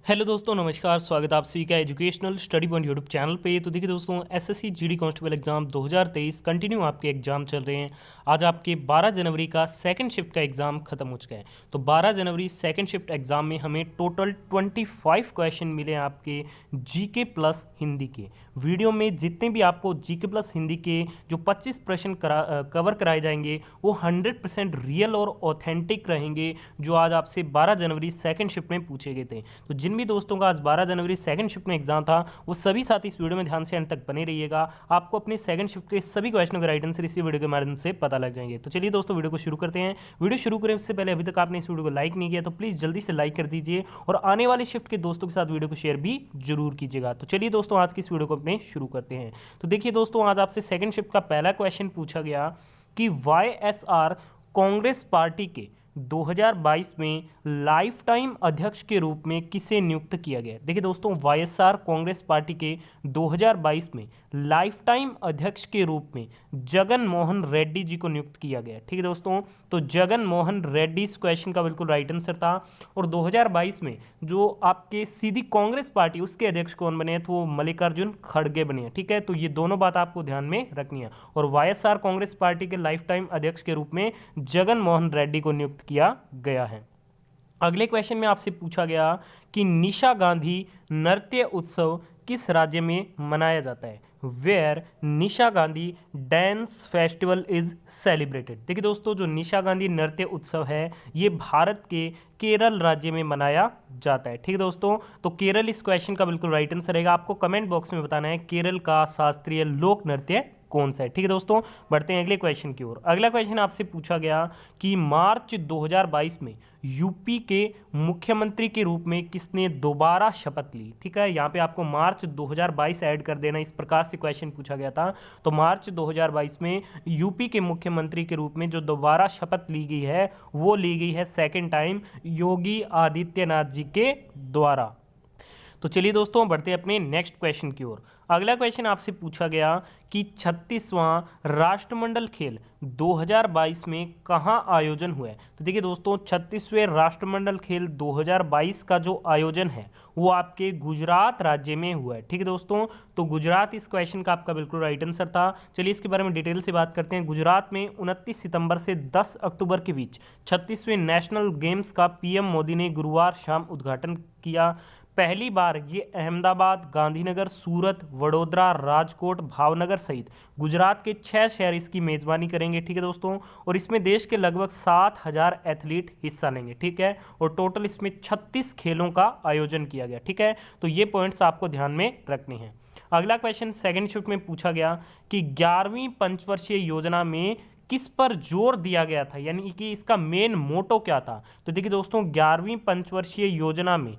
Hello दोस्तों, नमस्कार। स्वागत है आप सभी का educational study point YouTube channel पे। तो देखिए दोस्तों, SSC GD constable exam 2023 continue आपके एग्जाम चल रहे हैं। आज आपके 12 जनवरी का सेकंड शिफ्ट का एग्ज़ाम खत्म हो चुका है। तो 12 जनवरी सेकंड शिफ्ट एग्ज़ाम में हमें टोटल 25 क्वेश्चन मिले हैं आपके जीके प्लस हिंदी के। वीडियो में जितने भी आपको जीके प्लस हिंदी के जो 25 प्रश्न कवर कराए जाएंगे वो 100% रियल और ऑथेंटिक रहेंगे, जो आज आपसे 12 जनवरी सेकंड शिफ्ट में पूछे गए थे। तो जिन भी दोस्तों का आज 12 जनवरी सेकंड शिफ्ट में एग्जाम था, वो सभी साथी इस वीडियो में ध्यान से अंत तक बने रहिएगा। आपको अपने सेकंड शिफ्ट के सभी क्वेश्चनों के राइट आंसर इसी वीडियो के माध्यम से पता लग जाएंगे। तो चलिए दोस्तों, वीडियो को शुरू करते हैं। वीडियो शुरू करें उससे पहले अभी तक आपने इस वीडियो को लाइक नहीं किया तो प्लीज़ जल्दी से लाइक कर दीजिए और आने वाले शिफ्ट के दोस्तों के साथ वीडियो को शेयर भी जरूर कीजिएगा। तो चलिए दोस्तों, आज की इस वीडियो को अपने शुरू करते हैं। तो देखिए दोस्तों, आज आपसे सेकंड शिफ्ट का पहला क्वेश्चन पूछा गया कि वाईएसआर कांग्रेस पार्टी के 2022 में लाइफ टाइम अध्यक्ष के रूप में किसे नियुक्त किया गया। देखिए दोस्तों, वाईएसआर कांग्रेस पार्टी के 2022 में लाइफ टाइम अध्यक्ष के रूप में जगन मोहन रेड्डी जी को नियुक्त किया गया। ठीक है दोस्तों, तो जगन मोहन रेड्डी इस क्वेश्चन का बिल्कुल राइट आंसर था। और 2022 में जो आपके सीधी कांग्रेस पार्टी उसके अध्यक्ष कौन बने हैं, तो वो मल्लिकार्जुन खड़गे बने हैं। ठीक है, तो ये दोनों बात आपको ध्यान में रखनी है। और वाईएसआर कांग्रेस पार्टी के लाइफ टाइम अध्यक्ष के रूप में जगन मोहन रेड्डी को नियुक्त किया गया है। अगले क्वेश्चन में आपसे पूछा गया कि निशा गांधी नृत्य उत्सव किस राज्य में मनाया जाता है। Where Nishagandhi dance festival is celebrated. देखिए दोस्तों, जो निशा गांधी नृत्य उत्सव है ये भारत के केरल राज्य में मनाया जाता है। ठीक है दोस्तों, तो केरल इस क्वेश्चन का बिल्कुल राइट आंसर रहेगा। आपको कमेंट बॉक्स में बताना है केरल का शास्त्रीय लोक नृत्य कौन सा है। ठीक है दोस्तों, बढ़ते हैं अगले क्वेश्चन की ओर। अगला क्वेश्चन आपसे पूछा गया कि मार्च 2022 में यूपी के मुख्यमंत्री के रूप में किसने दोबारा शपथ ली। ठीक है, यहाँ पे आपको मार्च 2022 ऐड कर देना, इस प्रकार से क्वेश्चन पूछा गया था। तो मार्च 2022 में यूपी के मुख्यमंत्री के रूप में जो दोबारा शपथ ली गई है वो ली गई है सेकेंड टाइम योगी आदित्यनाथ जी के द्वारा। तो चलिए दोस्तों, बढ़ते हैं अपने नेक्स्ट क्वेश्चन की ओर। अगला क्वेश्चन आपसे पूछा गया कि 36वां राष्ट्रमंडल खेल 2022 में कहाँ आयोजन हुआ है। तो देखिए दोस्तों, 36वें राष्ट्रमंडल खेल 2022 का जो आयोजन है वो आपके गुजरात राज्य में हुआ है। ठीक है दोस्तों, तो गुजरात इस क्वेश्चन का आपका बिल्कुल राइट आंसर था। चलिए इसके बारे में डिटेल से बात करते हैं। गुजरात में 29 सितंबर से 10 अक्टूबर के बीच 36वें नेशनल गेम्स का पीएम मोदी ने गुरुवार शाम उद्घाटन किया। पहली बार ये अहमदाबाद, गांधीनगर, सूरत, वडोदरा, राजकोट, भावनगर सहित गुजरात के 6 शहर इसकी मेज़बानी करेंगे। ठीक है दोस्तों, और इसमें देश के लगभग 7,000 एथलीट हिस्सा लेंगे। ठीक है, और टोटल इसमें 36 खेलों का आयोजन किया गया। ठीक है, तो ये पॉइंट्स आपको ध्यान में रखने हैं। अगला क्वेश्चन सेकेंड शिफ्ट में पूछा गया कि 11वीं पंचवर्षीय योजना में किस पर जोर दिया गया था, यानी कि इसका मेन मोटो क्या था। तो देखिए दोस्तों, 11वीं पंचवर्षीय योजना में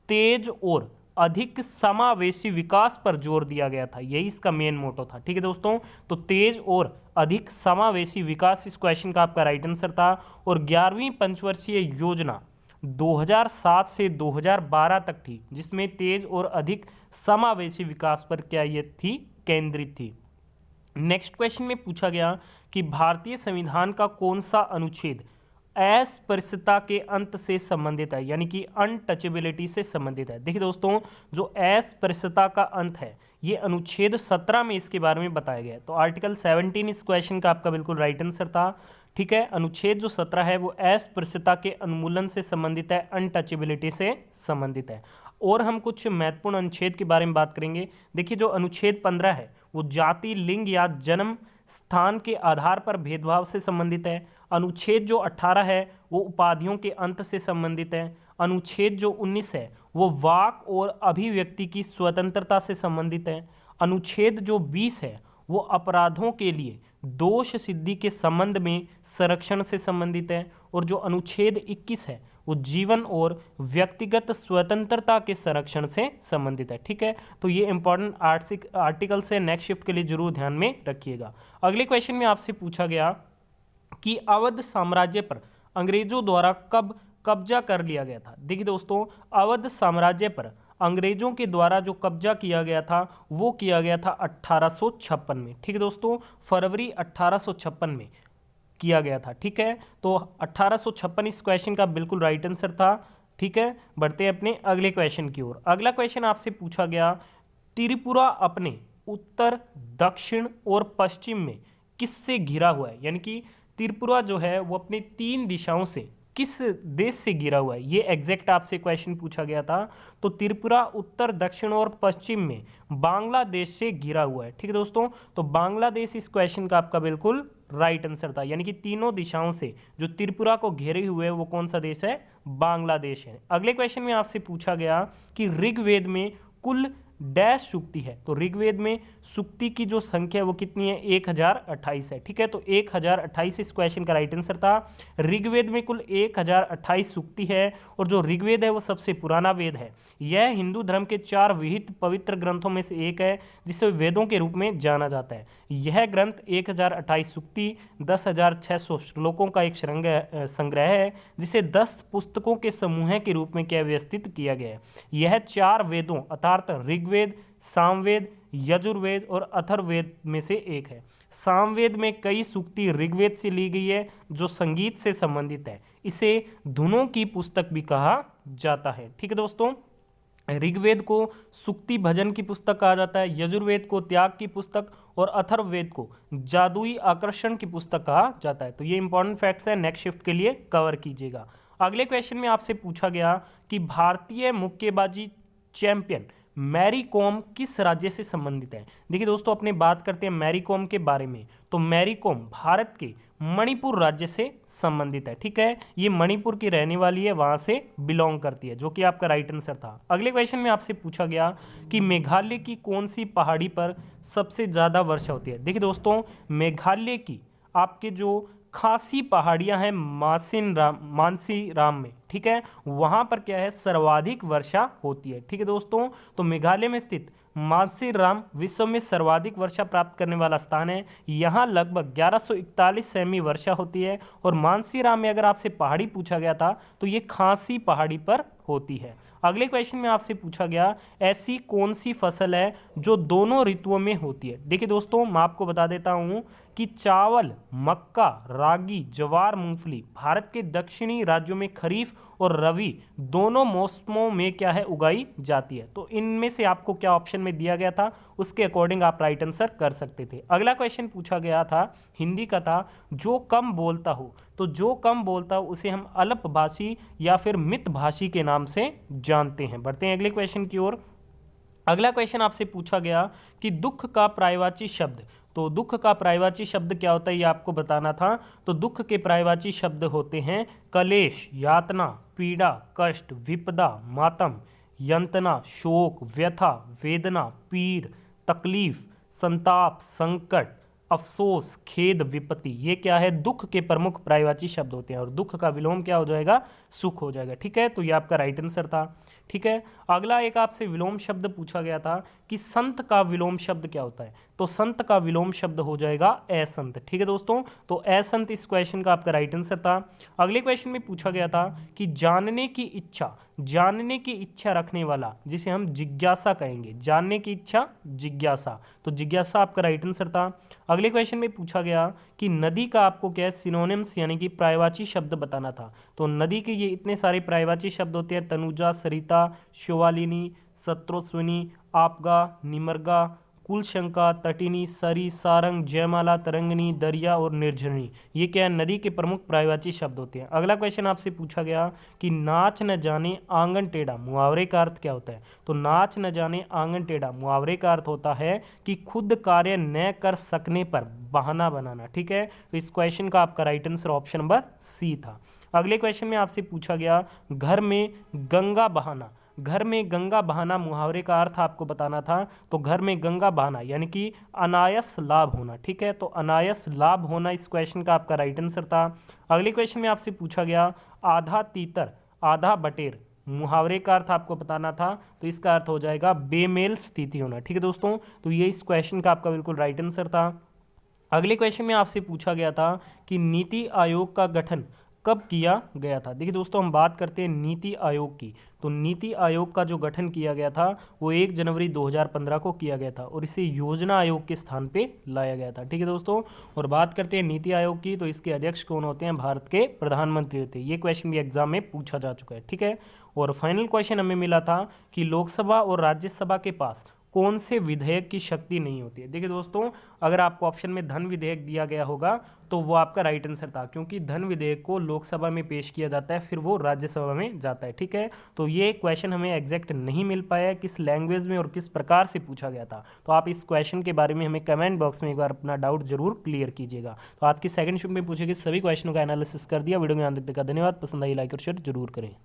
तेज और अधिक समावेशी विकास पर जोर दिया गया था, यही इसका मेन मोटो था। ठीक है दोस्तों, तो तेज और अधिक समावेशी विकास इस क्वेश्चन का आपका राइट आंसर था। और 11वीं पंचवर्षीय योजना 2007 से 2012 तक थी, जिसमें तेज और अधिक समावेशी विकास पर क्या ये थी, केंद्रित थी। नेक्स्ट क्वेश्चन में पूछा गया कि भारतीय संविधान का कौन सा अनुच्छेद अस्पृश्यता के अंत से संबंधित है, यानी कि अनटचेबिलिटी से संबंधित है। देखिए दोस्तों, जो अस्पृश्यता का अंत है ये अनुच्छेद 17 में इसके बारे में बताया गया है। तो आर्टिकल 17 इस क्वेश्चन का आपका बिल्कुल राइट आंसर था। ठीक है, अनुच्छेद जो 17 है वो अस्पृश्यता के उन्मूलन से संबंधित है, अनटचेबिलिटी से संबंधित है। और हम कुछ महत्वपूर्ण अनुच्छेद के बारे में बात करेंगे। देखिए, जो अनुच्छेद 15 है वो जाति, लिंग या जन्म स्थान के आधार पर भेदभाव से संबंधित है। अनुच्छेद जो 18 है वो उपाधियों के अंत से संबंधित है। अनुच्छेद जो 19 है वो वाक और अभिव्यक्ति की स्वतंत्रता से संबंधित है। अनुच्छेद जो 20 है वो अपराधों के लिए दोष सिद्धि के संबंध में संरक्षण से संबंधित है। और जो अनुच्छेद 21 है वो जीवन और व्यक्तिगत स्वतंत्रता के संरक्षण से संबंधित है। ठीक है, तो ये इंपॉर्टेंट आर्टिकल से नेक्स्ट शिफ्ट के लिए जरूर ध्यान में रखिएगा। अगले क्वेश्चन में आपसे पूछा गया कि अवध साम्राज्य पर अंग्रेजों द्वारा कब कब्जा कर लिया गया था। देखिए दोस्तों, अवध साम्राज्य पर अंग्रेजों के द्वारा जो कब्जा किया गया था वो किया गया था 1856 में। ठीक है दोस्तों, फरवरी 1856 में किया गया था। ठीक है, तो 1856 इस क्वेश्चन का बिल्कुल राइट आंसर था। ठीक है, बढ़ते हैं अपने अगले क्वेश्चन की ओर। अगला क्वेश्चन आपसे पूछा गया, त्रिपुरा अपने उत्तर, दक्षिण और पश्चिम में किससे घिरा हुआ है? यानी कि त्रिपुरा जो है वो अपनी 3 दिशाओं से किस देश से घिरा हुआ है, ये एग्जैक्ट आपसे क्वेश्चन पूछा गया था। तो त्रिपुरा उत्तर, दक्षिण और पश्चिम में बांग्लादेश से घिरा हुआ है। ठीक है दोस्तों, तो बांग्लादेश इस क्वेश्चन का आपका बिल्कुल राइट आंसर था। यानी कि तीनों दिशाओं से जो त्रिपुरा को घेरे हुए है वो कौन सा देश है? बांग्लादेश है। अगले क्वेश्चन में आपसे पूछा गया कि ऋग्वेद में कुल डैश सूक्ति है। तो ऋग्वेद में सूक्ति की जो संख्या है वो कितनी है? 1028 है। ठीक है, तो 1028 इस क्वेश्चन का राइट आंसर था। ऋग्वेद में कुल 1028 सूक्ति है और जो ऋग्वेद है वो सबसे पुराना वेद है। यह हिंदू धर्म के 4 विहित पवित्र ग्रंथों में से एक है जिसे वेदों के रूप में जाना जाता है। यह ग्रंथ 1028 सूक्ति 10,600 श्लोकों का एक संग्रह है जिसे 10 पुस्तकों के समूह के रूप में क्या व्यवस्थित किया गया है। यह 4 वेदों अर्थात ऋग्वेद, सामवेद, यजुर्वेद और अथर्ववेद में से एक है। सामवेद में कई सूक्ति ऋग्वेद से ली गई है जो संगीत से संबंधित है। इसे धुनों की पुस्तक भी कहा जाता है। ठीक है दोस्तों, ऋग्वेद को सूक्ति भजन की पुस्तक कहा जाता है, यजुर्वेद को त्याग की पुस्तक और अथर्ववेद को जादुई आकर्षण की पुस्तक कहा जाता है। तो ये इंपॉर्टेंट फैक्ट्स है, नेक्स्ट शिफ्ट के लिए कवर कीजिएगा। अगले क्वेश्चन में आपसे पूछा गया कि भारतीय मुक्केबाजी चैंपियन मैरी कॉम किस राज्य से संबंधित है? देखिए दोस्तों, अपने बात करते हैं मैरी कॉम के बारे में। तो मैरी कॉम भारत के मणिपुर राज्य से संबंधित है। ठीक है, ये मणिपुर की रहने वाली है, वहां से बिलोंग करती है, जो कि आपका राइट आंसर था। अगले क्वेश्चन में आपसे पूछा गया कि मेघालय की कौन सी पहाड़ी पर सबसे ज्यादा वर्षा होती है? देखिए दोस्तों, मेघालय की आपके जो खासी पहाड़ियां हैं मानसीराम में, ठीक है, वहां पर क्या है? सर्वाधिक वर्षा होती है। ठीक है दोस्तों, तो मेघालय में स्थित मानसीराम विश्व में सर्वाधिक वर्षा प्राप्त करने वाला स्थान है। यहाँ लगभग 1141 सेमी वर्षा होती है और मानसीराम में अगर आपसे पहाड़ी पूछा गया था तो ये खासी पहाड़ी पर होती है। अगले क्वेश्चन में आपसे पूछा गया ऐसी कौन सी फसल है जो दोनों ऋतुओं में होती है? देखिए दोस्तों, मैं आपको बता देता हूं कि चावल, मक्का, रागी, ज्वार, मूंगफली भारत के दक्षिणी राज्यों में खरीफ और रबी दोनों मौसमों में क्या है? उगाई जाती है। तो इनमें से आपको क्या ऑप्शन में दिया गया था उसके अकॉर्डिंग आप राइट आंसर कर सकते थे। अगला क्वेश्चन पूछा गया था हिंदी का था, जो कम बोलता हो। तो जो कम बोलता हो उसे हम अल्पभाषी या फिर मितभाषी के नाम से जानते हैं। बढ़ते हैं अगले क्वेश्चन की ओर। अगला क्वेश्चन आपसे पूछा गया कि दुख का पर्यायवाची शब्द। तो दुख का पर्यायवाची शब्द क्या होता है ये आपको बताना था। तो दुख के पर्यायवाची शब्द होते हैं कलेश, यातना, पीड़ा, कष्ट, विपदा, मातम, यंत्रणा, शोक, व्यथा, वेदना, पीड़, तकलीफ, संताप, संकट, अफसोस, खेद, विपत्ति। ये क्या है? दुख के प्रमुख पर्यायवाची शब्द होते हैं और दुख का विलोम क्या हो जाएगा? सुख हो जाएगा। ठीक है, तो ये आपका राइट आंसर था। ठीक है, अगला एक आपसे विलोम शब्द पूछा गया था कि संत का विलोम शब्द क्या होता है? तो संत का विलोम शब्द हो जाएगा असंत। ठीक है दोस्तों, तो असंत इस क्वेश्चन का आपका राइट आंसर था। अगले क्वेश्चन में पूछा गया था कि जानने की इच्छा रखने वाला, जिसे हम जिज्ञासा कहेंगे, जानने की इच्छा जिज्ञासा, तो जिज्ञासा आपका राइट आंसर था। अगले क्वेश्चन में पूछा गया कि नदी का आपको क्या है? सिनोनिम्स यानी कि पर्यायवाची शब्द बताना था। तो नदी के ये इतने सारे पर्यायवाची शब्द होते हैं, तनुजा, सरिता, शिवालिनी, सत्रोस्विनी, आपगा, निमर्गा, कुलशंका, तटिनी, सरी, सारंग, जयमाला, तरंगिनी, दरिया और निर्झरणी। ये क्या है? नदी के प्रमुख पर्यायवाची शब्द होते हैं। अगला क्वेश्चन आपसे पूछा गया कि नाच न जाने आंगन टेढ़ा, मुहावरे का अर्थ क्या होता है? तो नाच न जाने आंगन टेढ़ा मुहावरे का अर्थ होता है कि खुद कार्य न कर सकने पर बहाना बनाना। ठीक है, तो इस क्वेश्चन का आपका right answer option number C था। अगले क्वेश्चन में आपसे पूछा गया घर में गंगा बहाना। घर में गंगा बहाना मुहावरे का अर्थ आपको बताना था। तो घर में गंगा बहाना यानी कि अनायास लाभ होना। ठीक है, तो अनायास लाभ होना इस क्वेश्चन का आपका राइट आंसर था। अगले क्वेश्चन में आपसे पूछा गया आधा तीतर आधा बटेर, मुहावरे का अर्थ आपको बताना था। तो इसका अर्थ हो जाएगा बेमेल स्थिति होना। ठीक है दोस्तों, तो ये इस क्वेश्चन का आपका बिल्कुल राइट आंसर था। अगले क्वेश्चन में आपसे पूछा गया था कि नीति आयोग का गठन कब किया गया था? देखिए दोस्तों, हम बात करते हैं नीति आयोग की। तो नीति आयोग का जो गठन किया गया था वो 1 जनवरी 2015 को किया गया था और इसे योजना आयोग के स्थान पे लाया गया था। ठीक है दोस्तों, और बात करते हैं नीति आयोग की, तो इसके अध्यक्ष कौन होते हैं? भारत के प्रधानमंत्री होते हैं। ये क्वेश्चन भी एग्जाम में पूछा जा चुका है। ठीक है, और फाइनल क्वेश्चन हमें मिला था कि लोकसभा और राज्यसभा के पास कौन से विधेयक की शक्ति नहीं होती है। देखिए दोस्तों, अगर आपको ऑप्शन में धन विधेयक दिया गया होगा तो वो आपका राइट आंसर था, क्योंकि धन विधेयक को लोकसभा में पेश किया जाता है, फिर वो राज्यसभा में जाता है। ठीक है, तो ये क्वेश्चन हमें एग्जैक्ट नहीं मिल पाया किस लैंग्वेज में और किस प्रकार से पूछा गया था। तो आप इस क्वेश्चन के बारे में हमें कमेंट बॉक्स में एक बार अपना डाउट जरूर क्लियर कीजिएगा। तो आज की सेकंड शिफ्ट में पूछे गए सभी क्वेश्चनों का एनालिसिस कर दिया। वीडियो में ध्यान देने का धन्यवाद। पसंद आई लाइक और शेयर जरूर करें।